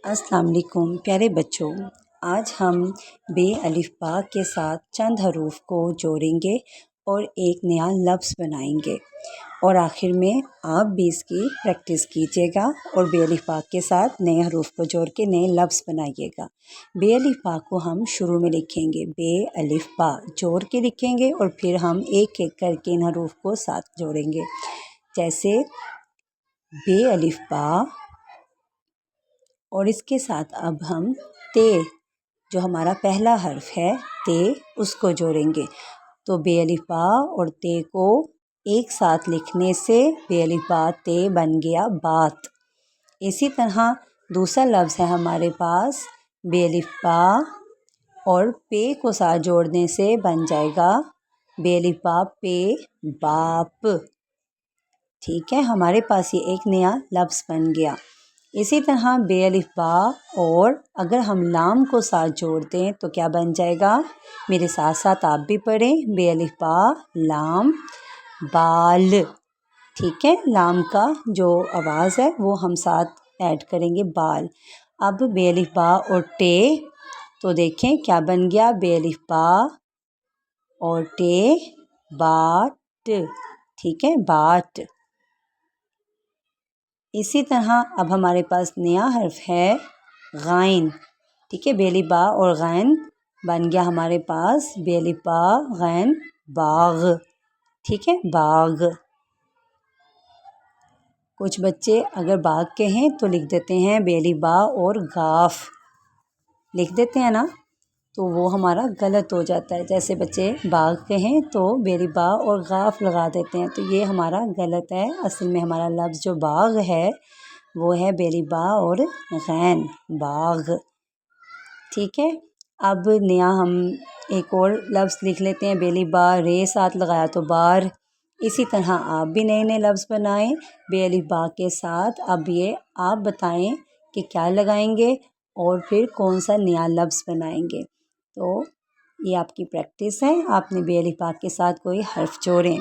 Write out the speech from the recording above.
अस्सलाम वालेकुम प्यारे बच्चों, आज हम बे अलिफ बा के साथ चंद हरूफ को जोड़ेंगे और एक नया लफ्ज़ बनाएंगे और आखिर में आप भी इसकी प्रैक्टिस कीजिएगा और बे अलिफ बा के साथ नए हरूफ को जोड़ के नए लफ्ज़ बनाइएगा। बे अलिफ बा को हम शुरू में लिखेंगे, बे अलिफ बा जोड़ के लिखेंगे और फिर हम एक एक करके इन हरूफ को साथ जोड़ेंगे। जैसे बे अलिफ बा और इसके साथ अब हम ते, जो हमारा पहला हर्फ है ते, उसको जोड़ेंगे। तो बे अलिफ बा और ते को एक साथ लिखने से बे अलिफ बा ते बन गया बात। इसी तरह दूसरा लफ्ज़ है हमारे पास बे अलिफ बा और पे को साथ जोड़ने से बन जाएगा बे अलिफ बा पे बाप। ठीक है, हमारे पास ये एक नया लफ्ज़ बन गया। इसी तरह बे अलिफ बा और अगर हम लाम को साथ जोड़ दें तो क्या बन जाएगा, मेरे साथ साथ आप भी पढ़ें, बे अलिफ बा लाम बाल। ठीक है, लाम का जो आवाज़ है वो हम साथ ऐड करेंगे, बाल। अब बे अलिफ बा और टे, तो देखें क्या बन गया, बे अलिफ बा और टे बाट। ठीक है, बाट। इसी तरह अब हमारे पास नया हर्फ है गाइन। ठीक है, बे अलिफ बा और गैन बन गया हमारे पास बे अलिफ बा गैन बाग। ठीक है, बाग। कुछ बच्चे अगर बाग के हैं तो लिख देते हैं बे अलिफ बा और गाफ, लिख देते हैं ना, तो वो हमारा गलत हो जाता है। जैसे बच्चे बाग के हैं तो बे अलिफ बा और गाफ लगा देते हैं, तो ये हमारा गलत है। असल में हमारा लफ्ज़ जो बाग है वो है बे अलिफ बा और गैन, बाग। ठीक है, अब नया हम एक और लफ्ज़ लिख लेते हैं, बे अलिफ बा रे साथ लगाया तो बार। इसी तरह आप भी नए नए लफ्ज़ बनाएं बे अलिफ बा के साथ। अब ये आप बताएं कि क्या लगाएंगे और फिर कौन सा नया लफ्ज़ बनाएंगे। तो ये आपकी प्रैक्टिस है, आपने बे अलिफ बा के साथ कोई हर्फ जोड़ें।